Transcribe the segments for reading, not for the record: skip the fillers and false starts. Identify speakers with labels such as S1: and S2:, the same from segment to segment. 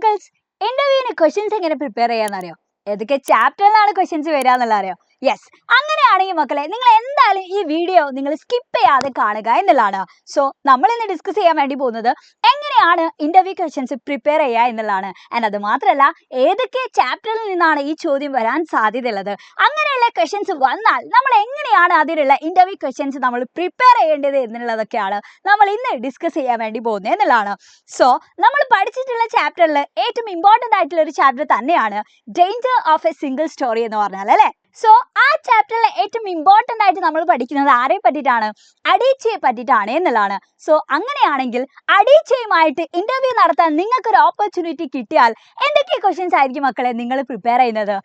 S1: മക്കൾസ് ഇന്റർവ്യൂവിന് ക്വസ്റ്റ്യൻസ് എങ്ങനെ പ്രിപ്പയർ ചെയ്യാന്നറിയോ? ഏതൊക്കെ ചാപ്റ്ററിലാണ് ക്വസ്റ്റ്യൻസ് വരിക എന്നുള്ള അറിയോ? യെസ്, അങ്ങനെയാണെങ്കിൽ മക്കളെ നിങ്ങൾ എന്തായാലും ഈ വീഡിയോ നിങ്ങൾ സ്കിപ്പ് ചെയ്യാതെ കാണുക എന്നുള്ളതാണ്. സോ നമ്മൾ ഇന്ന് ഡിസ്കസ് ചെയ്യാൻ വേണ്ടി പോകുന്നത് എങ്ങനെയാണ് ഇന്റർവ്യൂ ക്വസ്റ്റ്യൻസ് പ്രിപ്പയർ ചെയ്യുക എന്നുള്ളതാണ്. ആൻഡ് അത് മാത്രമല്ല, ഏതൊക്കെ ചാപ്റ്ററിൽ നിന്നാണ് ഈ ചോദ്യം വരാൻ സാധ്യതയുള്ളത്, അങ്ങനെയുള്ള ക്വസ്റ്റ്യൻസ് വന്നാൽ നമ്മൾ എങ്ങനെയാണ് അതിലുള്ള ഇന്റർവ്യൂ ക്വസ്റ്റ്യൻസ് നമ്മൾ പ്രിപ്പയർ ചെയ്യേണ്ടത് എന്നുള്ളതൊക്കെയാണ് നമ്മൾ ഇന്ന് ഡിസ്കസ് ചെയ്യാൻ വേണ്ടി പോകുന്നത് എന്നുള്ളതാണ്. സോ നമ്മൾ പഠിച്ചിട്ടുള്ള ചാപ്റ്ററിൽ ഏറ്റവും ഇമ്പോർട്ടൻ്റ് ആയിട്ടുള്ള ഒരു ചാപ്റ്റർ തന്നെയാണ് danger of A single story എന്ന് പറഞ്ഞാൽ അല്ലേ. സോ ആ ചാപ്റ്ററിലെ ഏറ്റവും ഇമ്പോർട്ടൻ്റ് ആയിട്ട് നമ്മൾ പഠിക്കുന്നത് ആരെ പറ്റിയിട്ടാണ്? അഡീച്ചയെ പറ്റിയിട്ടാണ് എന്നുള്ളതാണ്. സോ അങ്ങനെയാണെങ്കിൽ അഡീച്ചയുമായിട്ട് ഇന്റർവ്യൂ നടത്താൻ നിങ്ങൾക്ക് ഒരു ഓപ്പർച്യൂണിറ്റി കിട്ടിയാൽ എന്തൊക്കെ ക്വസ്റ്റ്യൻസ് ആയിരിക്കും മക്കളെ നിങ്ങൾ പ്രിപ്പയർ ചെയ്യുന്നത്?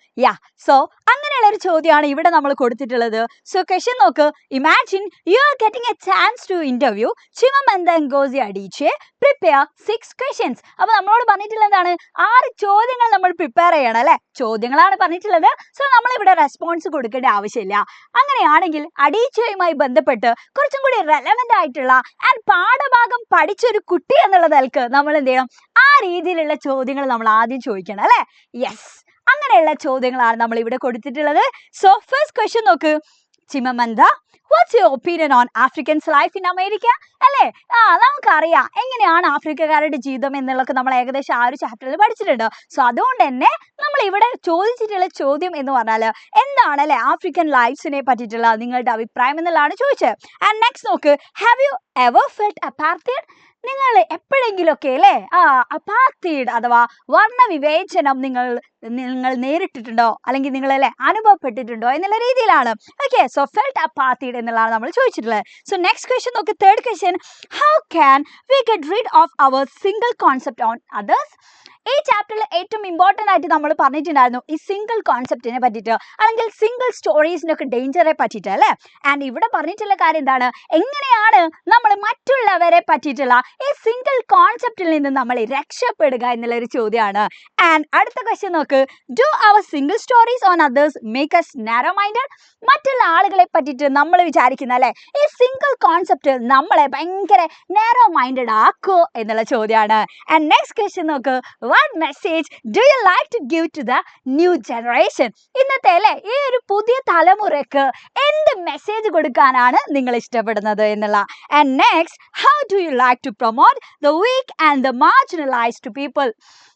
S1: സോ അങ്ങനെയുള്ള ഒരു ചോദ്യമാണ് ഇവിടെ നമ്മൾ കൊടുത്തിട്ടുള്ളത്. സോ ക്വസ്റ്റ്യൻ നോക്ക്. Imagine you are getting a chance to interview Chimamanda ngozi Adichie, prepare 6 questions. അപ്പോൾ നമ്മളോട് പറഞ്ഞിട്ടുള്ളത് എന്താണ്? 6 ചോദ്യങ്ങൾ നമ്മൾ പ്രിപ്പയർ ചെയ്യണം അല്ലേ? ചോദ്യങ്ങളാണ് പറഞ്ഞിട്ടുള്ളത്. സോ നമ്മൾ ഇവിടെ റെസ്പോൺസ് കൊടുക്കേണ്ട ആവശ്യമില്ല. അങ്ങനെയാണെങ്കിൽ അഡീച്ചയുമായി ബന്ധപ്പെട്ട് കുറച്ചും കൂടി റെലവൻ്റ് ആയിട്ടുള്ള ആൻഡ് പാഠഭാഗം പഠിച്ചൊരു കുട്ടി എന്നുള്ള നിലക്ക് നമ്മൾ എന്ത് ചെയ്യണം? ആ രീതിയിലുള്ള ചോദ്യങ്ങൾ നമ്മൾ ആദ്യം ചോദിക്കണം അല്ലേ? യെസ്, അങ്ങനെയുള്ള ചോദ്യങ്ങളാണ് നമ്മൾ ഇവിടെ കൊടുത്തിട്ടുള്ളത്. സോ ഫസ്റ്റ് ക്വസ്റ്റ്യൻ നോക്ക്. Chimamanda, what's your opinion on Africans life in America അല്ലേ? നമുക്കറിയാം എങ്ങനെയാണ് ആഫ്രിക്കക്കാരുടെ ജീവിതം എന്നുള്ളതൊക്കെ നമ്മൾ ഏകദേശം ആ ഒരു ചാപ്റ്ററിൽ പഠിച്ചിട്ടുണ്ട്. സോ അതുകൊണ്ട് തന്നെ നമ്മൾ ഇവിടെ ചോദിച്ചിട്ടുള്ള ചോദ്യം എന്ന് പറഞ്ഞാൽ എന്താണ് അല്ലേ, ആഫ്രിക്കൻ ലൈഫ്സിനെ പറ്റിയിട്ടുള്ള നിങ്ങളുടെ അഭിപ്രായം എന്നുള്ളതാണ് ചോദിച്ചത്. ആൻഡ് നെക്സ്റ്റ് നോക്ക്. Have you ever felt apartheid? നിങ്ങൾ എപ്പോഴെങ്കിലുമൊക്കെ അല്ലേ അപ്പാർത്തൈഡ് അഥവാ വർണ്ണവിവേചനം നിങ്ങൾ നേരിട്ടിട്ടുണ്ടോ, അല്ലെങ്കിൽ നിങ്ങൾ അല്ലേ അനുഭവപ്പെട്ടിട്ടുണ്ടോ എന്നുള്ള രീതിയിലാണ്. ഓക്കെ, സോ ഫെൽറ്റ് അപ്പാർത്തൈഡ് എന്നുള്ളതാണ് നമ്മൾ ചോദിച്ചിട്ടുള്ളത്. സോ നെക്സ്റ്റ് ക്വസ്റ്റ്യൻ നോക്ക്. Third question. How can we get rid of our single concept on others? ഈ ചാപ്റ്ററിൽ ഏറ്റവും ഇമ്പോർട്ടൻ്റ് ആയിട്ട് നമ്മൾ പറഞ്ഞിട്ടുണ്ടായിരുന്നു ഈ സിംഗിൾ കോൺസെപ്റ്റിനെ പറ്റിയിട്ട്, അല്ലെങ്കിൽ സിംഗിൾ സ്റ്റോറീസിനൊക്കെ ഡേഞ്ചറെ പറ്റിയിട്ട് അല്ലേ. ആൻഡ് ഇവിടെ പറഞ്ഞിട്ടുള്ള കാര്യം എന്താണ്? എങ്ങനെയാണ് നമ്മൾ മറ്റുള്ളവരെ പറ്റിയിട്ടുള്ള ഈ സിംഗിൾ കോൺസെപ്റ്റിൽ നിന്ന് നമ്മൾ രക്ഷപ്പെടുക എന്നുള്ള ഒരു ചോദ്യമാണ്. ആൻഡ് അടുത്ത ക്വസ്റ്റ്യൻ നോക്ക്. Do our single stories on others make us narrow minded? മറ്റുള്ള ആളുകളെ പറ്റിയിട്ട് നമ്മൾ വിചാരിക്കുന്ന അല്ലേ ഈ സിംഗിൾ കോൺസെപ്റ്റ് നമ്മളെ ഭയങ്കര നാരോ മൈൻഡഡ് ആക്കോ എന്നുള്ള ചോദ്യമാണ്. ആൻഡ് നെക്സ്റ്റ് ക്വസ്റ്റ്യൻ നോക്ക്. What message do you like to give to the new generation? ഇന്നത്തെ അല്ലേ ഈ ഒരു പുതിയ തലമുറയ്ക്ക് എന്ത് മെസ്സേജ് കൊടുക്കാനാണ് നിങ്ങൾ ഇഷ്ടപ്പെടുന്നത് എന്നുള്ള. And next, how do you like to promote the weak and the marginalised people?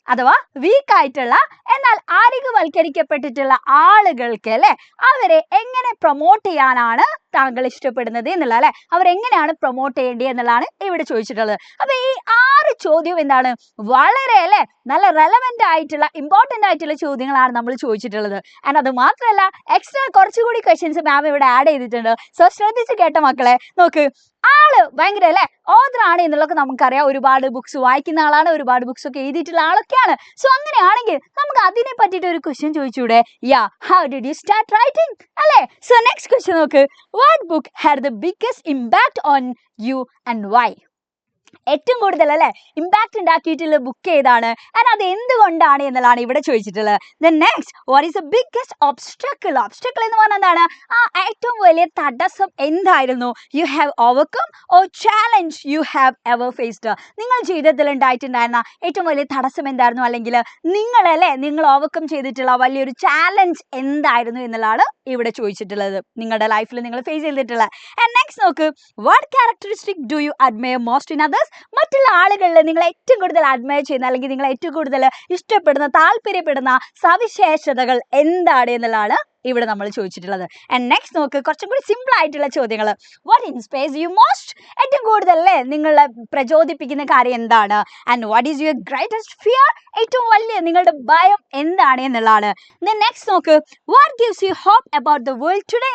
S1: അഥവാ വീക്കായിട്ടുള്ള എന്നാൽ ആധികവൽക്കരിക്കപ്പെട്ടിട്ടുള്ള ആളുകൾക്ക് അല്ലേ അവരെ എങ്ങനെ പ്രൊമോട്ട് ചെയ്യാനാണ് താങ്കൾ ഇഷ്ടപ്പെടുന്നത് എന്നുള്ള അല്ലെ, അവരെങ്ങനെയാണ് പ്രൊമോട്ട് ചെയ്യേണ്ടത് എന്നുള്ളതാണ് ഇവിടെ ചോദിച്ചിട്ടുള്ളത്. അപ്പൊ ഈ 6 ചോദ്യം എന്താണ് വളരെ അല്ലെ നല്ല റെലവെന്റ് ആയിട്ടുള്ള ഇമ്പോർട്ടൻ്റ് ആയിട്ടുള്ള ചോദ്യങ്ങളാണ് നമ്മൾ ചോദിച്ചിട്ടുള്ളത്. ആൻഡ് അത് മാത്രമല്ല എക്സ്ട്രാ കുറച്ചുകൂടി ക്വസ്റ്റ്യൻസ് മാം ഇവിടെ ആഡ് ചെയ്തിട്ടുണ്ട്. സോ ശ്രദ്ധിച്ച് കേട്ട മക്കളെ. നോക്ക്, ആള് ഭയങ്കര അല്ലെ ഓതറാണ് എന്നുള്ളതൊക്കെ നമുക്കറിയാം. ഒരുപാട് ബുക്സ് വായിക്കുന്ന ആളാണ്, ഒരുപാട് ബുക്സ് ഒക്കെ എഴുതിയിട്ടുള്ള ആളൊക്കെയാണ്. സോ അങ്ങനെയാണെങ്കിൽ നമുക്ക് അതിനെ പറ്റിയിട്ട് ഒരു ക്വസ്റ്റ്യൻ ചോദിച്ചൂടെ? How did you start writing അല്ലേ? സോ നെക്സ്റ്റ് ക്വസ്റ്റ്യൻ നോക്ക്. What book had the biggest impact on you and why? ഏറ്റവും കൂടുതൽ അല്ലെ ഇമ്പാക്ട് ഉണ്ടാക്കിയിട്ടുള്ള ബുക്ക് ഏതാണ്, ആൻഡ് അത് എന്തുകൊണ്ടാണ് എന്നുള്ളതാണ് ഇവിടെ ചോദിച്ചിട്ടുള്ളത്. Then next, what is the biggest obstacle? Obstacle എന്ന് പറഞ്ഞാൽ എന്താണ്? ഏറ്റവും വലിയ തടസ്സം എന്തായിരുന്നു? You have overcome or challenge you have ever faced? നിങ്ങൾ ജീവിതത്തിൽ ഉണ്ടായിട്ടുണ്ടായിരുന്ന ഏറ്റവും വലിയ തടസ്സം എന്തായിരുന്നു, അല്ലെങ്കിൽ നിങ്ങൾ ഓവർകം ചെയ്തിട്ടുള്ള വലിയൊരു ചാലഞ്ച് എന്തായിരുന്നു എന്നുള്ളതാണ് ഇവിടെ ചോദിച്ചിട്ടുള്ളത്, നിങ്ങളുടെ ലൈഫിൽ നിങ്ങൾ ഫേസ് ചെയ്തിട്ടുള്ള. ആൻഡ് നെക്സ്റ്റ് നോക്ക്. What characteristic do you admire most in others? മറ്റുള്ള ആളുകളിൽ നിങ്ങൾ ഏറ്റവും കൂടുതൽ അഡ്മയർ ചെയ്യുന്ന അല്ലെങ്കിൽ നിങ്ങൾ ഏറ്റവും കൂടുതൽ ഇഷ്ടപ്പെടുന്ന താല്പര്യപ്പെടുന്ന സവിശേഷതകൾ എന്താണ് എന്നുള്ളതാണ് ഇവിടെ നമ്മൾ ചോദിച്ചിട്ടുള്ളത്. ആൻഡ് നെക്സ്റ്റ് നോക്ക്, കുറച്ചും കൂടി സിമ്പിൾ ആയിട്ടുള്ള ചോദ്യങ്ങൾ. What inspires you most? ഏറ്റവും കൂടുതൽ അല്ലേ നിങ്ങളെ പ്രചോദിപ്പിക്കുന്ന കാര്യം എന്താണ്? And what is your greatest fear? ഏറ്റവും വലിയ നിങ്ങളുടെ ഭയം എന്താണ് എന്നുള്ളതാണ്. ദെൻ നെക്സ്റ്റ് നോക്ക്. What gives you hope about the world today?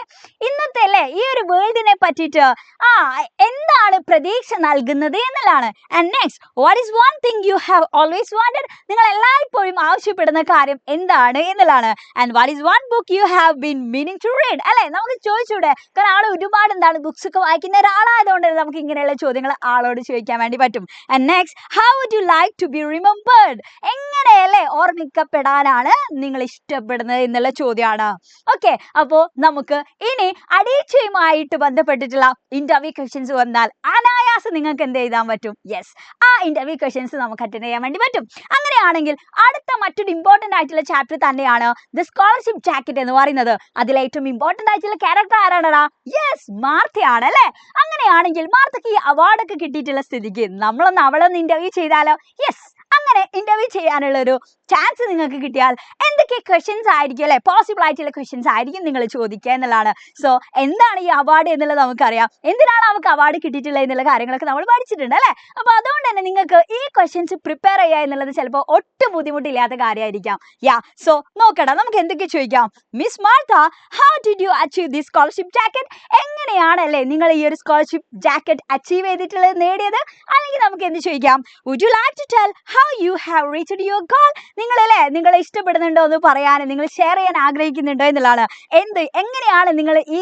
S1: ഇന്നത്തെ അല്ലേ ഈ ഒരു വേൾഡിനെ പറ്റിയിട്ട് എന്താണ് പ്രതീക്ഷ നൽകുന്നത് എന്നുള്ളതാണ്. And next, what is one thing you have always wanted? നിങ്ങൾ എല്ലായ്പ്പോഴും ആവശ്യപ്പെടുന്ന കാര്യം എന്താണ് എന്നുള്ളതാണ്. And what is one book you have been meaning to read അല്ലേ? നമുക്ക് ചോദിച്ചൂടെ? കാരണം ആൾ ഒരുപാട് എന്താണ് ബുക്സ് ഒക്കെ വായിക്കുന്ന ഒരാളായതുകൊണ്ട് നമുക്ക് ഇങ്ങനെയുള്ള ചോദ്യങ്ങൾ ആളോട് ചോദിക്കാൻ വേണ്ടി പറ്റും. And next, how would you like to be remembered? എങ്ങനെ എങ്ങനെയല്ലേ ഓർമ്മിക്കപ്പെടാനാണ് നിങ്ങൾ ഇഷ്ടപ്പെടുന്നത് എന്നുള്ള ചോദ്യമാണ്. ഓക്കെ, അപ്പോ നമുക്ക് ഇനി അടീക്ഷയുമായിട്ട് ബന്ധപ്പെട്ടിട്ടുള്ള ഇന്റർവ്യൂ ക്വസ്റ്റ്യൻസ് വന്നാൽ അനായാസം നിങ്ങൾക്ക് എന്ത് എഴുതാൻ പറ്റും? യെസ്, ആ ഇന്റർവ്യൂ ക്വസ്റ്റ്യൻസ് നമുക്ക് അറ്റൻഡ് ചെയ്യാൻ വേണ്ടി പറ്റും. അങ്ങനെയാണെങ്കിൽ അടുത്ത മറ്റൊരു ഇമ്പോർട്ടന്റ് ആയിട്ടുള്ള ചാപ്റ്റർ തന്നെയാണ് ദ സ്കോളർഷിപ്പ് ജാക്കറ്റ് എന്ന് പറയുന്നത്. അതിൽ ഏറ്റവും ഇമ്പോർട്ടന്റ് ആയിട്ടുള്ള ക്യാരക്ടർ ആരാണടാ? യെസ്, മാർത്തയാണ് അല്ലേ? അങ്ങനെയാണെങ്കിൽ മാർത്തക്ക് ഈ അവാർഡൊക്കെ കിട്ടിയിട്ടുള്ള സ്ഥിതിക്ക് നമ്മളൊന്ന് അവളൊന്ന് ഇന്റർവ്യൂ ചെയ്താലോ? യെസ്, അങ്ങനെ ഇന്റർവ്യൂ ചെയ്യാനുള്ള ഒരു ചാൻസ് നിങ്ങൾക്ക് കിട്ടിയാൽ എന്തൊക്കെ ക്വസ്റ്റ്യൻസ് ആയിരിക്കും അല്ലെ, പോസിബിൾ ആയിട്ടുള്ള ക്വസ്റ്റ്യൻസ് ആയിരിക്കും നിങ്ങൾ ചോദിക്കുക എന്നുള്ളതാണ്. സോ എന്താണ് ഈ അവാർഡ് എന്നുള്ളത് നമുക്കറിയാം, എന്തിനാണ് അവർക്ക് അവാർഡ് കിട്ടിയിട്ടുള്ളത് എന്നുള്ള കാര്യങ്ങളൊക്കെ നമ്മൾ പഠിച്ചിട്ടുണ്ട് അല്ലെ. അപ്പൊ അതുകൊണ്ട് തന്നെ നിങ്ങൾക്ക് ഈ ക്വസ്റ്റ്യൻസ് പ്രിപ്പയർ ചെയ്യുക എന്നുള്ളത് ചിലപ്പോൾ ഒട്ടും ബുദ്ധിമുട്ടില്ലാത്ത കാര്യമായിരിക്കാം. യാ, സോ നോക്കടാ, നമുക്ക് എന്തൊക്കെ ചോദിക്കാം. Miss Martha, how did you achieve this scholarship jacket? എങ്ങനെയാണല്ലേ നിങ്ങൾ ഈ ഒരു സ്കോളർഷിപ്പ് ജാക്കറ്റ് അച്ചീവ് ചെയ്തിട്ടുള്ളത്, നേടിയത്? അല്ലെങ്കിൽ നമുക്ക് എന്ത് ചോദിക്കാം, would you like to tell how you have reached your goal? നിങ്ങളല്ലേ നിങ്ങളെ ഇഷ്ടപ്പെടുന്നുണ്ടോ എന്ന് പറയാനും നിങ്ങൾ ഷെയർ ചെയ്യാൻ ആഗ്രഹിക്കുന്നുണ്ടോ എന്നുള്ളതാണ്. എങ്ങനെയാണ് നിങ്ങൾ ഈ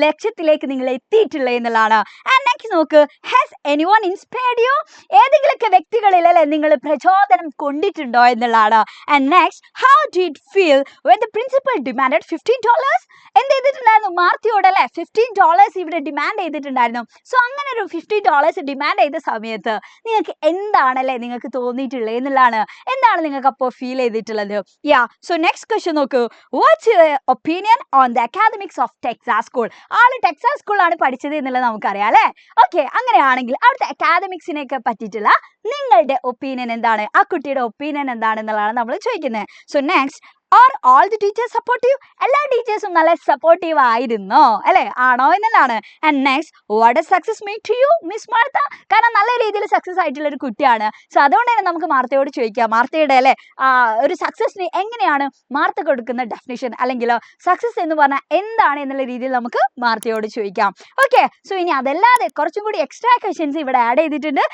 S1: ലക്ഷ്യത്തിലേക്ക് നിങ്ങൾ എത്തിയിട്ടുള്ളത് എന്നുള്ളതാണ്. ആൻഡ് നെക്സ്റ്റ് നോക്ക്, ഹാസ് എനിവൺ ഇൻസ്പയർഡ് യു? ഏതെങ്കിലുമൊക്കെ വ്യക്തികളിൽ അല്ലേ നിങ്ങൾ പ്രചോദനം കൊണ്ടിട്ടുണ്ടോ എന്നുള്ളതാണ്. And next, how did feel when the principal demanded $15? എന്ത് ചെയ്തിട്ടുണ്ടായിരുന്നു? മാർത്തിയോട് അല്ലേ $15 ഇവിടെ ഡിമാൻഡ് ചെയ്തിട്ടുണ്ടായിരുന്നു. സോ അങ്ങനെ ഒരു $50 ഡിമാൻഡ് ചെയ്ത സമയത്ത് നിങ്ങൾക്ക് എന്താണല്ലേ നിങ്ങൾക്ക് തോന്നിയിട്ടുള്ളത് എന്നുള്ളതാണ്. എന്താണ് നിങ്ങൾക്ക് അപ്പോൾ ഫീൽ ചെയ്തിട്ടുള്ളത്? യാ, സോ നെക്സ്റ്റ് ക്വസ്റ്റ്യൻ നോക്കൂ, watts your opinion on the academics of Texas school? ആള് ടെക്സാസ് സ്കൂളിലാണ് പഠിച്ചത് എന്നുള്ളത് നമുക്കറിയാം അല്ലേ. ഓക്കെ, അങ്ങനെയാണെങ്കിൽ അവിടുത്തെ അക്കാദമിക്സിനെയൊക്കെ പറ്റിയിട്ടുള്ള നിങ്ങളുടെ ഒപ്പീനിയൻ എന്താണ്? ആ കുട്ടിയുടെ ഒപ്പീനിയൻ എന്താണെന്നുള്ളതാണ് നമ്മൾ ചോദിക്കുന്നത്. So next, are all the teachers supportive? എല്ലാ ടീച്ചേഴ്സും നല്ല സപ്പോർട്ടീവ് ആയിരുന്നോ അല്ലെ, ആണോ എന്നുള്ളതാണ്. And next, what does success mean to you Miss Martha? കാരണം നല്ല രീതിയിൽ സക്സസ് ആയിട്ടുള്ള ഒരു കുട്ടിയാണ്. സോ അതുകൊണ്ട് തന്നെ നമുക്ക് മാർത്തയോട് ചോദിക്കാം, മാർത്തയുടെ അല്ലെ ഒരു സക്സസിന് എങ്ങനെയാണ് മാർത്ത കൊടുക്കുന്ന ഡെഫിനിഷൻ, അല്ലെങ്കിൽ സക്സസ് എന്ന് പറഞ്ഞാൽ എന്താണ് എന്നുള്ള രീതിയിൽ നമുക്ക് മാർത്തയോട് ചോദിക്കാം. ഓക്കെ, സോ ഇനി അതല്ലാതെ കുറച്ചും കൂടി എക്സ്ട്രാ ക്വസ്റ്റ്യൻസ് ഇവിടെ ആഡ് ചെയ്തിട്ടുണ്ട്.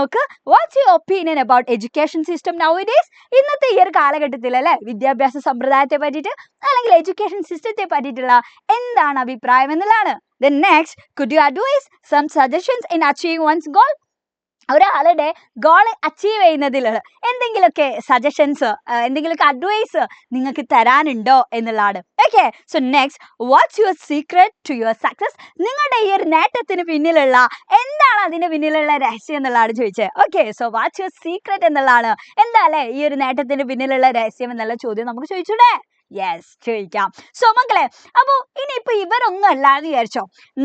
S1: നോക്ക്, watts your opinion about education system now days? ഇന്നത്തെ ഈ ഒരു കാലഘട്ടത്തിൽ അല്ലെ വിദ്യാഭ്യാസ സമ്പ്രദായത്തെ പറ്റിയിട്ട് അല്ലെങ്കിൽ എഡ്യൂക്കേഷൻ സിസ്റ്റത്തെ പറ്റിയിട്ടുള്ള എന്താണ് അഭിപ്രായം എന്നുള്ളതാണ്. Then next, could you advise some suggestions in achieving one's goal? ഒരാളുടെ ഗോൾ അച്ചീവ് ചെയ്യുന്നതിൽ എന്തെങ്കിലുമൊക്കെ സജഷൻസ്, എന്തെങ്കിലുമൊക്കെ അഡ്വൈസ് നിങ്ങൾക്ക് തരാനുണ്ടോ എന്നുള്ളതാണ്. Okay, so next, what's your secret to your success? നിങ്ങളുടെ ഈ ഒരു നേട്ടത്തിന് പിന്നിലുള്ള എന്താണ് അതിന് പിന്നിലുള്ള രഹസ്യം എന്നുള്ളതാണ് ചോദിച്ചത്. Okay, so what's your secret എന്നുള്ളതാണ്. എന്താ അല്ലേ ഈ ഒരു നേട്ടത്തിന് പിന്നിലുള്ള രഹസ്യം എന്നുള്ള ചോദ്യം നമുക്ക് ചോദിച്ചൂടെ? യെസ്, ചോദിക്കാം. സോ മക്കളെ, അപ്പോൾ ഇനിയിപ്പോ ഇവരൊന്നും അല്ലാന്ന് വിചാരിച്ചോ,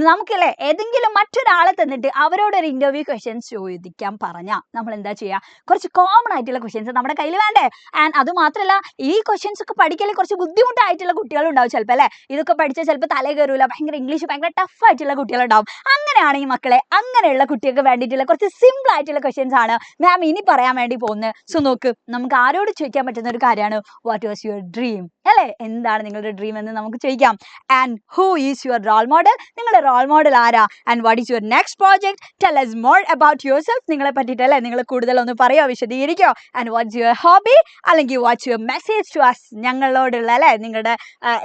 S1: നമുക്കല്ലേ ഏതെങ്കിലും മറ്റൊരാളെ തന്നിട്ട് അവരോടൊരു ഇന്റർവ്യൂ ക്വസ്റ്റ്യൻസ് ചോദിക്കാൻ പറഞ്ഞാൽ നമ്മൾ എന്താ ചെയ്യുക? കുറച്ച് കോമൺ ആയിട്ടുള്ള ക്വസ്റ്റ്യൻസ് നമ്മുടെ കയ്യിൽ വേണ്ടേ? ആൻഡ് അത് മാത്രമല്ല, ഈ ക്വസ്റ്റ്യൻസ് ഒക്കെ പഠിക്കൽ കുറച്ച് ബുദ്ധിമുട്ടായിട്ടുള്ള കുട്ടികളുണ്ടാവും ചിലപ്പോൾ അല്ലേ. ഇതൊക്കെ പഠിച്ചാൽ ചിലപ്പോൾ തലേ കയറൂല, ഭയങ്കര ഇംഗ്ലീഷ് ഭയങ്കര ടഫ് ആയിട്ടുള്ള കുട്ടികളുണ്ടാവും. അങ്ങനെയാണെങ്കിൽ മക്കളെ, അങ്ങനെയുള്ള കുട്ടികൾക്ക് വേണ്ടിയിട്ടുള്ള കുറച്ച് സിമ്പിൾ ആയിട്ടുള്ള ക്വസ്റ്റ്യൻസ് ആണ് മാം ഇനി പറയാൻ വേണ്ടി പോകുന്നത്. സോ നോക്ക്, നമുക്ക് ആരോട് ചോദിക്കാൻ പറ്റുന്ന ഒരു കാര്യമാണ്, വാട്ട് വാസ് യുവർ ഡ്രീം അല്ലേ, എന്താണ് നിങ്ങളുടെ ഡ്രീം എന്ന് നമുക്ക് ചോദിക്കാം. And who is your role model? നിങ്ങളുടെ റോൾ മോഡൽ ആരാ? And what is your next project? Tell us more about yourself. നിങ്ങളെ പറ്റിയിട്ടല്ലേ, നിങ്ങൾ കൂടുതലൊന്ന് പറയോ, വിശദീകരിക്കോ? And what's your hobby? അല്ലെങ്കിൽ what's your message to us? ഞങ്ങളോടുള്ള അല്ലേ നിങ്ങളുടെ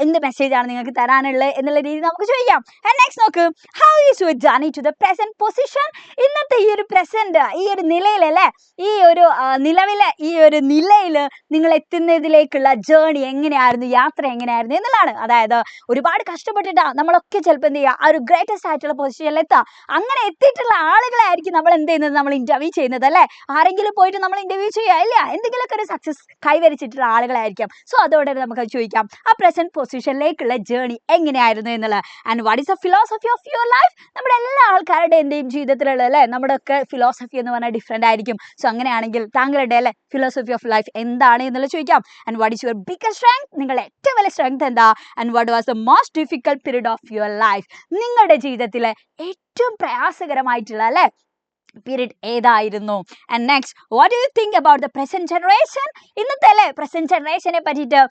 S1: എന്ത് മെസ്സേജ് ആണ് നിങ്ങൾക്ക് തരാനുള്ളത് എന്നുള്ള രീതി നമുക്ക് ചോദിക്കാം. ആൻഡ് നെക്സ്റ്റ് നോക്ക്, how is your journey to the present position? ഇന്നത്തെ ഈ ഒരു പ്രസന്റ്, ഈ ഒരു നിലയിലല്ലേ, ഈ ഒരു നിലവിലെ ഈ ഒരു നിലയിൽ നിങ്ങൾ എത്തുന്നതിലേക്കുള്ള ജേർണി എങ്ങനെയായിരുന്നു, യാത്ര എങ്ങനെയായിരുന്നു എന്നുള്ളതാണ്. അതായത് ഒരുപാട് കഷ്ടപ്പെട്ടിട്ടാ നമ്മളൊക്കെ ചിലപ്പോൾ എന്ത് ചെയ്യുക, ആ ഒരു ഗ്രേറ്റസ്റ്റ് ആയിട്ടുള്ള പൊസിഷനിൽ എത്താം. അങ്ങനെ എത്തിയിട്ടുള്ള ആളുകളായിരിക്കും നമ്മൾ എന്ത് ചെയ്യുന്നത്, നമ്മൾ ഇന്റർവ്യൂ ചെയ്യുന്നത് അല്ലേ. ആരെങ്കിലും പോയിട്ട് നമ്മൾ ഇന്റർവ്യൂ ചെയ്യുക ഇല്ല, എന്തെങ്കിലുമൊക്കെ ഒരു സക്സസ് കൈവരിച്ചിട്ടുള്ള ആളുകളായിരിക്കും. സോ അതോടെ നമുക്ക് ചോദിക്കാം, ആ പ്രസന്റ് പൊസിഷനിലേക്കുള്ള ജേർണി എങ്ങനെയായിരുന്നു എന്നുള്ളത്. And what is the philosophy of your life? നമ്മുടെ എല്ലാ ആൾക്കാരുടെയും ജീവിതത്തിലുള്ള അല്ലേ നമ്മുടെ ഒക്കെ ഫിലോസഫി എന്ന് പറഞ്ഞാൽ ഡിഫറെന്റ് ആയിരിക്കും. സോ അങ്ങനെയാണെങ്കിൽ താങ്കളുടെ അല്ലേ ഫിലോസഫി ഓഫ് ലൈഫ് എന്താണ് എന്നുള്ളത് ചോദിക്കാം. And what is your biggest strength? നിങ്ങളുടെ ഏറ്റവും വലിയ സ്ട്രെങ്ത് എന്താ? And what was the most difficult period of your life? നിങ്ങളുടെ ജീവിതത്തിലെ ഏറ്റവും പ്രയാസകരമായിട്ടുള്ള അല്ലേ പീരീഡ് ഏതായിരുന്നു? And next, what do you think about the present generation? ഇന്നത്തെ അല്ലേ പ്രസന്റ് ജനറേഷനെ പറ്റിയിട്ട്,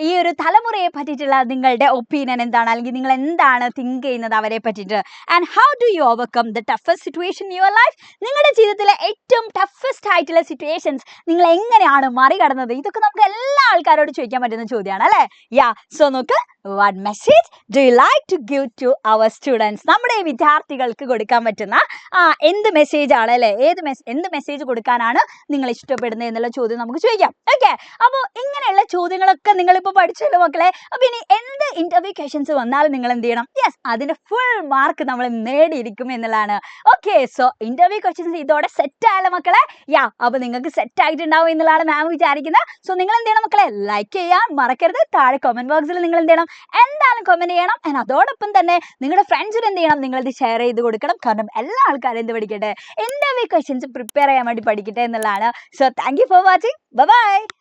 S1: ഈ ഒരു തലമുറയെ പറ്റിയിട്ടുള്ള നിങ്ങളുടെ ഒപ്പീനിയൻ എന്താണ്, അല്ലെങ്കിൽ നിങ്ങൾ എന്താണ് തിങ്ക് ചെയ്യുന്നത് അവരെ പറ്റിയിട്ട്? And how do you overcome the toughest situation in your life? നിങ്ങളുടെ ജീവിതത്തിലെ ഏറ്റവും ടഫസ്റ്റ് ആയിട്ടുള്ള സിറ്റുവേഷൻസ് നിങ്ങൾ എങ്ങനെയാണ് മറികടന്നത്? ഇതൊക്കെ നമുക്ക് എല്ലാ ആൾക്കാരോട് ചോദിക്കാൻ പറ്റുന്ന ചോദ്യമാണ് അല്ലേ. സോ നോക്ക്, what message do you like to give to our students? നമ്മുടെ വിദ്യാർത്ഥികൾക്ക് കൊടുക്കാൻ പറ്റുന്ന എന്ത് മെസ്സേജ് ആണ് അല്ലേ, എന്ത് മെസ്സേജ് കൊടുക്കാനാണ് നിങ്ങൾ ഇഷ്ടപ്പെടുന്നത് എന്നുള്ള ചോദ്യം നമുക്ക് ചോദിക്കാം. ഓക്കെ, അപ്പോൾ ഇങ്ങനെയുള്ള ചോദ്യങ്ങളൊക്കെ നിങ്ങളിപ്പോൾ പഠിച്ചല്ലോ മക്കളെ. അപ്പോൾ ഇനി എന്ത് ഇന്റർവ്യൂ ക്വസ്റ്റ്യൻസ് വന്നാലും നിങ്ങൾ എന്ത് ചെയ്യണം? യെസ്, അതിന്റെ ഫുൾ മാർക്ക് നമ്മൾ നേടിയിരിക്കും എന്നുള്ളതാണ്. ഓക്കെ, സോ ഇന്റർവ്യൂ ക്വസ്റ്റ്യൻസ് ഇതോടെ സെറ്റ് ആയല്ലോ മക്കളെ. യാ, അപ്പോൾ നിങ്ങൾക്ക് സെറ്റ് ആയിട്ടുണ്ടാവും എന്നുള്ളതാണ് മാം വിചാരിക്കുന്നത്. സോ നിങ്ങൾ എന്ത് ചെയ്യണം മക്കളെ? ലൈക്ക് ചെയ്യാൻ മറക്കരുത്. താഴെ കമന്റ് ബോക്സിൽ നിങ്ങൾ എന്ത് ചെയ്യണം? എന്തായാലും കമന്റ് ചെയ്യണം. അതോടൊപ്പം തന്നെ നിങ്ങളുടെ ഫ്രണ്ട്സിന് എന്ത് ചെയ്യണം? നിങ്ങളിത് ഷെയർ ചെയ്ത് കൊടുക്കണം. കാരണം എല്ലാ ആൾക്കാരും എന്ത് പഠിക്കട്ടെ? ഇന്റർവ്യൂ ക്വസ്റ്റ്യൻസ് പ്രിപ്പയർ ചെയ്യാൻ വേണ്ടി പഠിക്കട്ടെ എന്നുള്ളതാണ്. So thank you for watching. By.